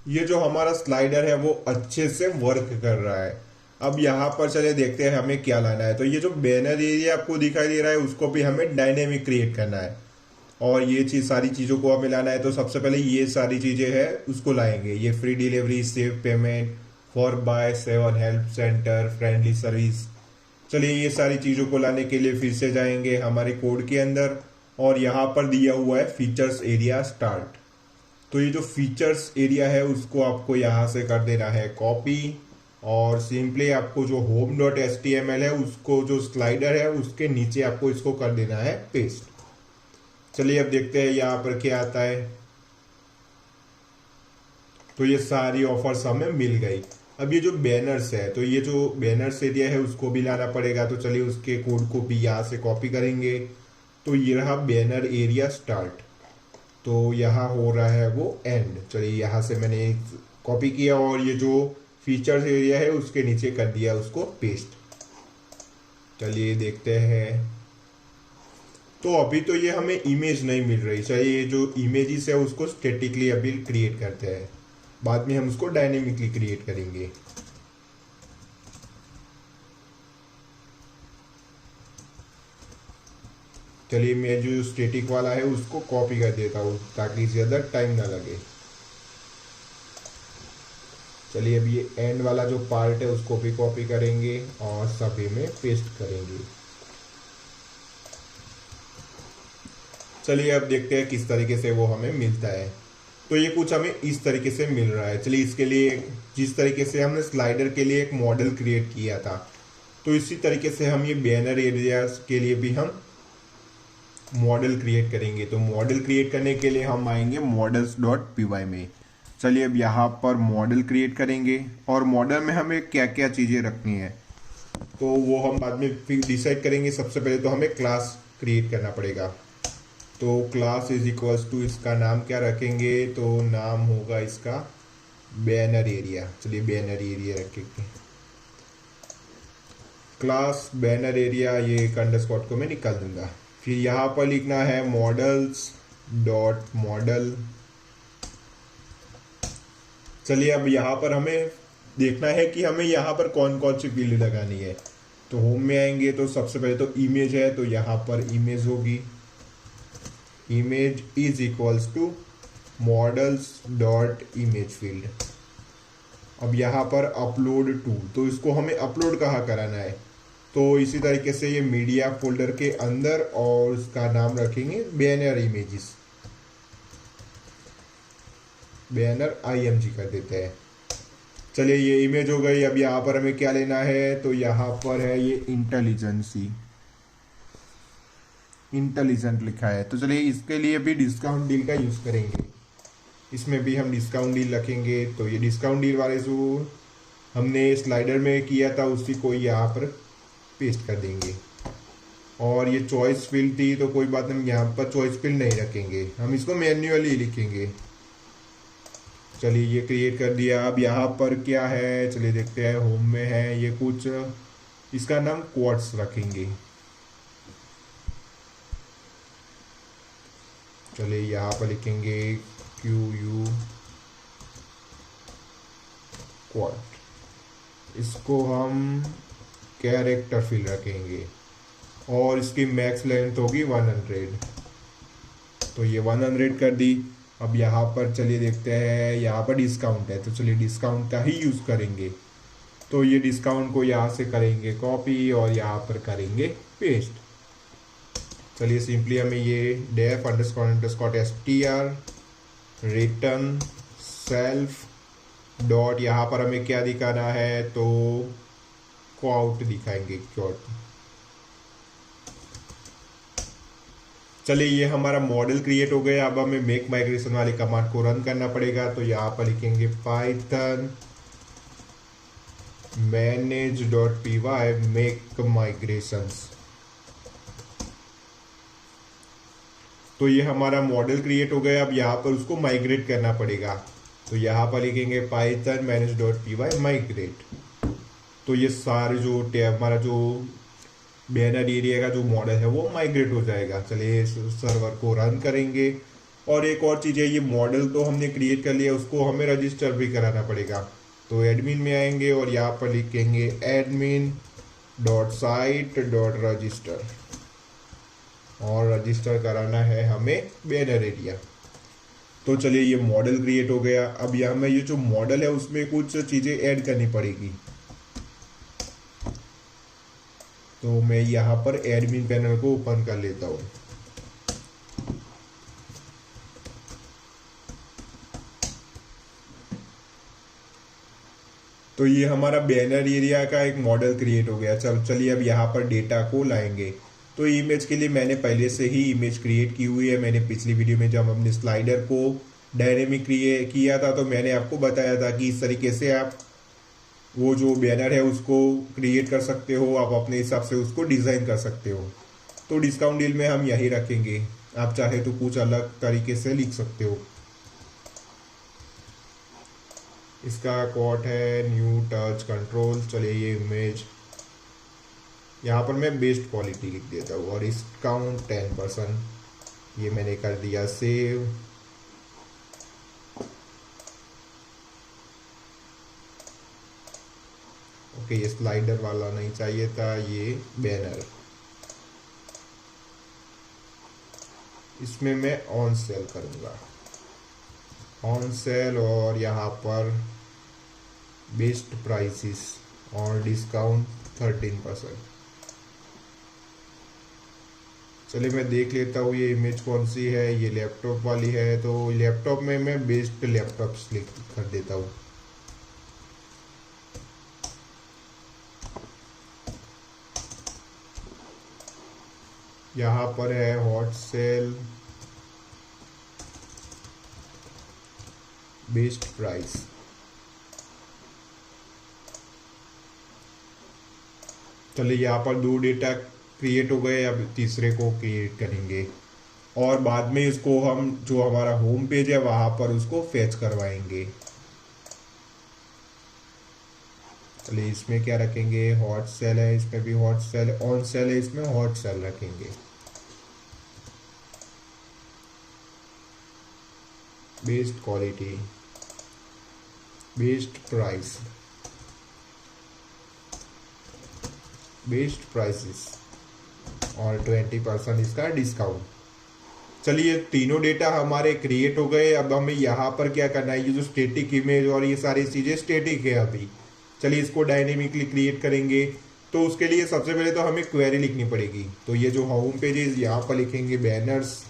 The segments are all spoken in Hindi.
ये जो हमारा स्लाइडर है वो अच्छे से वर्क कर रहा है। अब यहाँ पर चले देखते हैं हमें क्या लाना है। तो ये जो बैनर एरिया आपको दिखाई दे रहा है उसको भी हमें डायनेमिक क्रिएट करना है, और ये चीज सारी चीजों को हमें लाना है। तो सबसे पहले ये सारी चीजें हैं उसको लाएंगे, ये free delivery, save payment, four by, seven help centre, friendly service. चलिए ये सारी चीजों को लाने के लिए फिर से जाएंगे हमारे कोड के अंदर, और यहाँ पर दिया हुआ है फीचर्स एरिया स्टार्ट। तो ये जो फीचर्स एरिया है उसको आपको यहाँ से कर देना है कॉपी, और सिंपली आपको जो home dot H T M L है उसको जो स्लाइडर है उसके नीचे आपको इसको कर देना है पेस्ट। चलिए अब देखते हैं यहाँ पर क्या आता है। तो ये सारी ऑफर्स हमें मिल गई। अब ये जो बैनर्स है, तो ये जो बैनर्स एरिया है उसको भी लाना पड़ेगा। तो चलिए उसके कोड को भी यहाँ से कॉपी करेंगे। तो ये रहा बैनर एरिया स्टार्ट, तो यहाँ हो रहा है वो एंड। चलिए यहाँ से मैंने कॉपी किया और ये जो फीचर्स एरिया है उसके नीचे कर दिया उसको पेस्ट। चलिए देखते हैं। तो अभी तो ये हमें इमेज नहीं मिल रही। चलिए ये जो इमेजेस है उसको स्टेटिकली अभी क्रिएट करते हैं, बाद में हम उसको डायनेमिकली क्रिएट करेंगे। चलिए मैं जो स्टेटिक वाला है उसको कॉपी कर देता हूँ ताकि ज़्यादा टाइम ना लगे। चलिए अब ये एंड वाला जो पार्ट है उसको भी कॉपी करेंगे और सभी में पेस्ट करेंगे। चलिए अब देखते हैं किस तरीके से वो हमें मिलता है। तो ये कुछ हमें इस तरीके से मिल रहा है। चलिए इसके लिए जिस तरीके से हमने स्लाइडर के लिए एक मॉडल क्रिएट किया था, तो इसी तरीके से हम ये बैनर एरियाज के लिए भी हम मॉडल क्रिएट करेंगे। तो मॉडल क्रिएट करने के लिए हम आएंगे मॉडल्स डॉट पी वाई में। चलिए अब यहाँ पर मॉडल क्रिएट करेंगे, और मॉडल में हमें क्या क्या चीज़ें रखनी है तो वो हम बाद में फिर डिसाइड करेंगे। सबसे पहले तो हमें क्लास क्रिएट करना पड़ेगा। तो क्लास इज इक्वल्स टू, इसका नाम क्या रखेंगे, तो नाम होगा इसका बैनर एरिया। चलिए बैनर एरिया रखेंगे, क्लास बैनर एरिया। ये एक अंडरस्कोर को मैं निकाल दूंगा। फिर यहाँ पर लिखना है मॉडल्स डॉट मॉडल। चलिए अब यहाँ पर हमें देखना है कि हमें यहाँ पर कौन कौन सी फील्ड लगानी है। तो होम में आएंगे तो सबसे पहले तो इमेज है, तो यहाँ पर इमेज होगी। Image is equals to models dot image field. अब यहाँ पर अपलोड टू, तो इसको हमें अपलोड कहाँ कराना है, तो इसी तरीके से ये मीडिया फोल्डर के अंदर, और इसका नाम रखेंगे बैनर इमेजेस, बैनर IMG कर देते हैं। चलिए ये इमेज हो गई। अब यहाँ पर हमें क्या लेना है, तो यहाँ पर है ये इंटेलिजेंट लिखा है। तो चलिए इसके लिए भी डिस्काउंट डील का यूज़ करेंगे, इसमें भी हम डिस्काउंट डील रखेंगे। तो ये डिस्काउंट डील वाले जो हमने स्लाइडर में किया था उसी को यहाँ पर पेस्ट कर देंगे। और ये चॉइस फील्ड थी, तो कोई बात नहीं, हम यहाँ पर चॉइस फील्ड नहीं रखेंगे, हम इसको मैन्युअली लिखेंगे। चलिए ये क्रिएट कर दिया। अब यहाँ पर क्या है, चलिए देखते हैं। होम में है ये कुछ, इसका नाम क्वाड्स रखेंगे। चलिए यहाँ पर लिखेंगे QU क्वाड। इसको हम कैरेक्टर फील्ड रखेंगे, और इसकी मैक्स लेंथ होगी 100। तो ये 100 कर दी। अब यहाँ पर चलिए देखते हैं, यहाँ पर डिस्काउंट है, तो चलिए डिस्काउंट का ही यूज़ करेंगे। तो ये डिस्काउंट को यहाँ से करेंगे कॉपी और यहाँ पर करेंगे पेस्ट। चलिए सिंपली हमें ये def underscore str return self dot, यहाँ पर हमें क्या दिखाना है, तो क्वाउट दिखाएंगे, क्वाउट। चलिए ये हमारा मॉडल क्रिएट हो गया। अब हमें मेक माइग्रेशन वाले कमांड को रन करना पड़ेगा। तो यहाँ पर लिखेंगे पाइथन manage.py मेक माइग्रेशंस। तो ये हमारा मॉडल क्रिएट हो गया। अब यहाँ पर उसको माइग्रेट करना पड़ेगा। तो यहाँ पर लिखेंगे पाइथन manage.py माइग्रेट। तो ये सारे जो हमारा जो बैनर एरिया का जो मॉडल है वो माइग्रेट हो जाएगा। चलिए सर्वर को रन करेंगे। और एक और चीज़ है, ये मॉडल तो हमने क्रिएट कर लिया, उसको हमें रजिस्टर भी कराना पड़ेगा। तो एडमिन में आएंगे और यहाँ पर लिखेंगे admin dot site dot register, और रजिस्टर कराना है हमें बैनर एरिया। तो चलिए ये मॉडल क्रिएट हो गया। अब यहाँ में ये जो मॉडल है उसमें कुछ चीज़ें ऐड करनी पड़ेगी। तो मैं यहाँ पर एडमिन पैनल को ओपन कर लेता हूँ। तो ये हमारा बैनर एरिया का एक मॉडल क्रिएट हो गया। चलिए अब यहाँ पर डेटा को लाएंगे। तो इमेज के लिए मैंने पहले से ही इमेज क्रिएट की हुई है। मैंने पिछली वीडियो में जब हमने स्लाइडर को डायनेमिक क्रिएट किया था तो मैंने आपको बताया था कि इस तरीके से आप वो जो बैनर है उसको क्रिएट कर सकते हो, आप अपने हिसाब से उसको डिज़ाइन कर सकते हो। तो डिस्काउंट डील में हम यही रखेंगे, आप चाहे तो कुछ अलग तरीके से लिख सकते हो। इसका कोड है न्यू टच कंट्रोल। चलिए ये इमेज यहाँ पर मैं बेस्ट क्वालिटी लिख देता हूँ और डिस्काउंट 10%, ये मैंने कर दिया सेव। ओके, ये स्लाइडर वाला नहीं चाहिए था, ये बैनर, इसमें मैं ऑन सेल करूँगा, ऑन सेल, और यहाँ पर बेस्ट प्राइसेस और डिस्काउंट 13%। चलिए मैं देख लेता हूँ ये इमेज कौन सी है। ये लैपटॉप वाली है, तो लैपटॉप में मैं बेस्ट लैपटॉप्स क्लिक कर देता हूँ। यहाँ पर है हॉट सेल, बेस्ट प्राइस। चलिए यहाँ पर 2 डेटा क्रिएट हो गए, अब तीसरे को क्रिएट करेंगे और बाद में इसको हम जो हमारा होम पेज है वहाँ पर उसको फेच करवाएंगे। चलिए इसमें क्या रखेंगे, हॉट सेल है, इसमें भी हॉट सेल, ऑन सेल है, इसमें हॉट सेल रखेंगे। Best quality, best price, best prices और 20% इसका डिस्काउंट। चलिए तीनों डेटा हमारे क्रिएट हो गए। अब हमें यहाँ पर क्या करना है, ये जो स्टैटिक इमेज और ये सारी चीज़ें स्टैटिक है अभी। चलिए इसको डायनेमिकली क्रिएट करेंगे। तो उसके लिए सबसे पहले तो हमें क्वेरी लिखनी पड़ेगी। तो ये जो होम पेज है यहाँ पर लिखेंगे बैनर्स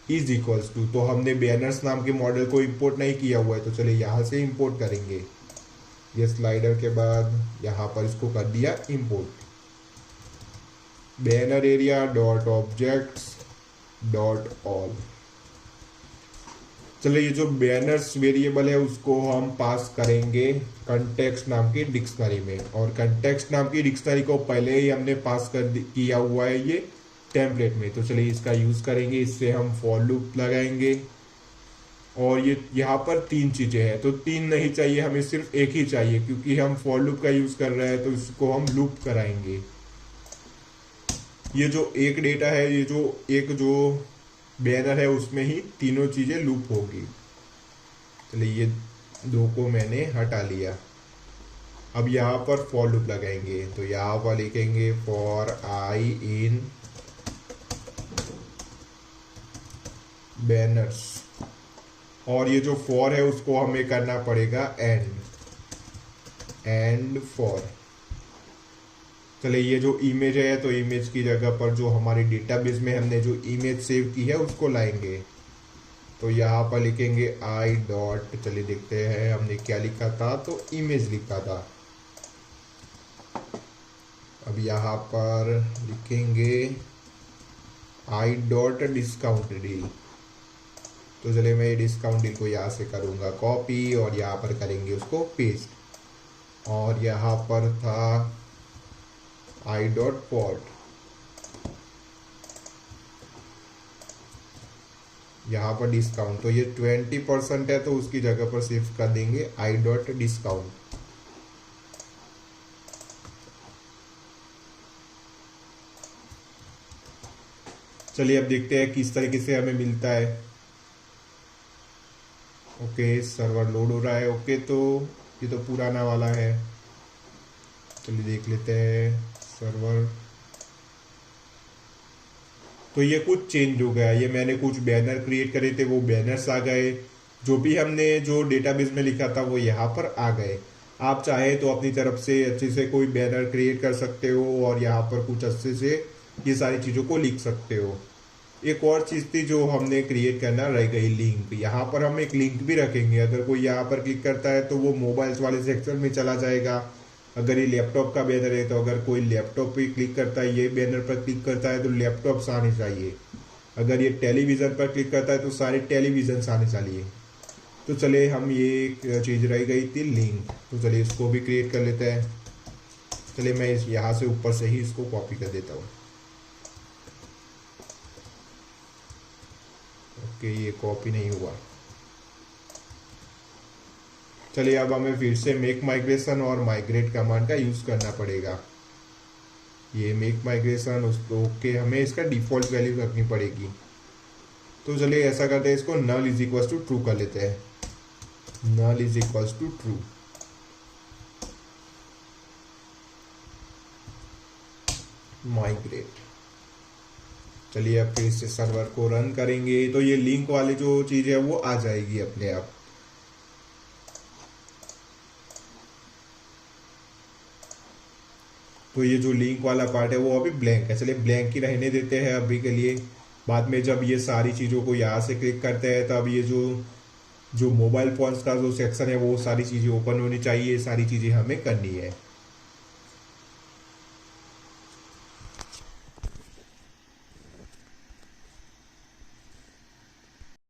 इज इक्वल्स टू, तो हमने बैनर्स नाम के मॉडल को इंपोर्ट नहीं किया हुआ है, तो चलिए यहाँ से इंपोर्ट करेंगे। ये स्लाइडर के बाद यहाँ पर इसको कर दिया import, banner area dot objects dot all. चलिए ये जो बैनर्स वेरिएबल है उसको हम पास करेंगे कंटेक्स्ट नाम की डिक्शनरी में, और कंटेक्स्ट नाम की डिक्शनरी को पहले ही हमने पास किया हुआ है ये टेम्पलेट में। तो चलिए इसका यूज़ करेंगे, इससे हम फॉर लूप लगाएंगे। और ये यहाँ पर 3 चीज़ें हैं, तो 3 नहीं चाहिए, हमें सिर्फ एक ही चाहिए, क्योंकि हम फॉर लूप का यूज़ कर रहे हैं तो इसको हम लूप कराएंगे। ये जो एक डेटा है, ये जो एक जो बैनर है उसमें ही तीनों चीज़ें लूप होगी। चलिए ये 2 को मैंने हटा लिया। अब यहाँ पर फॉर लूप लगाएंगे, तो यहाँ पर लिखेंगे फॉर आई इन बैनर्स, और ये जो फॉर है उसको हमें करना पड़ेगा एंड फॉर। चलिए ये जो इमेज है, तो इमेज की जगह पर जो हमारे डेटाबेस में हमने जो इमेज सेव की है उसको लाएंगे। तो यहाँ पर लिखेंगे आई डॉट, चलिए देखते हैं हमने क्या लिखा था, तो इमेज लिखा था। अब यहाँ पर लिखेंगे आई डॉट डिस्काउंट डील। तो चलिए मैं डिस्काउंट डील को यहाँ से करूँगा कॉपी और यहाँ पर करेंगे उसको पेस्ट, और यहाँ पर था आई डॉट पॉट, यहाँ पर डिस्काउंट, तो ये 20% है तो उसकी जगह पर सिर्फ कर देंगे आई डॉट डिस्काउंट। चलिए अब देखते हैं किस तरीके से हमें मिलता है। ओके, सर्वर लोड हो रहा है। ओके, तो ये तो पुराना वाला है। चलिए देख लेते हैं सर्वर। तो ये कुछ चेंज हो गया, ये मैंने कुछ बैनर क्रिएट करे थे, वो बैनर्स आ गए। जो भी हमने जो डेटाबेस में लिखा था वो यहाँ पर आ गए। आप चाहे तो अपनी तरफ से अच्छे से कोई बैनर क्रिएट कर सकते हो और यहाँ पर कुछ अच्छे से ये सारी चीज़ों को लिख सकते हो। एक और चीज़ थी जो हमने क्रिएट करना रह गई, लिंक। यहाँ पर हम एक लिंक भी रखेंगे। अगर कोई यहाँ पर क्लिक करता है तो वो मोबाइल्स वाले सेक्शन में चला जाएगा। अगर ये लैपटॉप का बैनर है तो अगर कोई लैपटॉप पे क्लिक करता है, ये बैनर पर क्लिक करता है तो लैपटॉप्स आने चाहिए। अगर ये टेलीविज़न पर क्लिक करता है तो सारे टेलीविजन आने चाहिए। तो चले, हम ये एक चीज़ रह गई थी, लिंक। तो चलिए इसको भी क्रिएट कर लेते हैं। चलिए मैं इस यहाँ से ऊपर से ही इसको कॉपी कर देता हूँ। ओके, ये कॉपी नहीं हुआ। चलिए अब हमें फिर से मेक माइग्रेशन और माइग्रेट कमांड का यूज़ करना पड़ेगा। ये मेक माइग्रेशन उसको ओके, हमें इसका डिफ़ॉल्ट वैल्यू रखनी पड़ेगी। तो चलिए ऐसा करते हैं, इसको null is equals to true कर लेते हैं। Null is equals to true. Migrate. चलिए अब फिर से सर्वर को रन करेंगे तो ये लिंक वाली जो चीज़ है वो आ जाएगी अपने आप। तो ये जो लिंक वाला पार्ट है वो अभी ब्लैंक है। चलिए ब्लैंक ही रहने देते हैं अभी के लिए। बाद में जब ये सारी चीज़ों को यहाँ से क्लिक करते हैं तब ये जो जो मोबाइल फोन्स का जो सेक्शन है वो सारी चीज़ें ओपन होनी चाहिए, सारी चीज़ें हमें करनी है।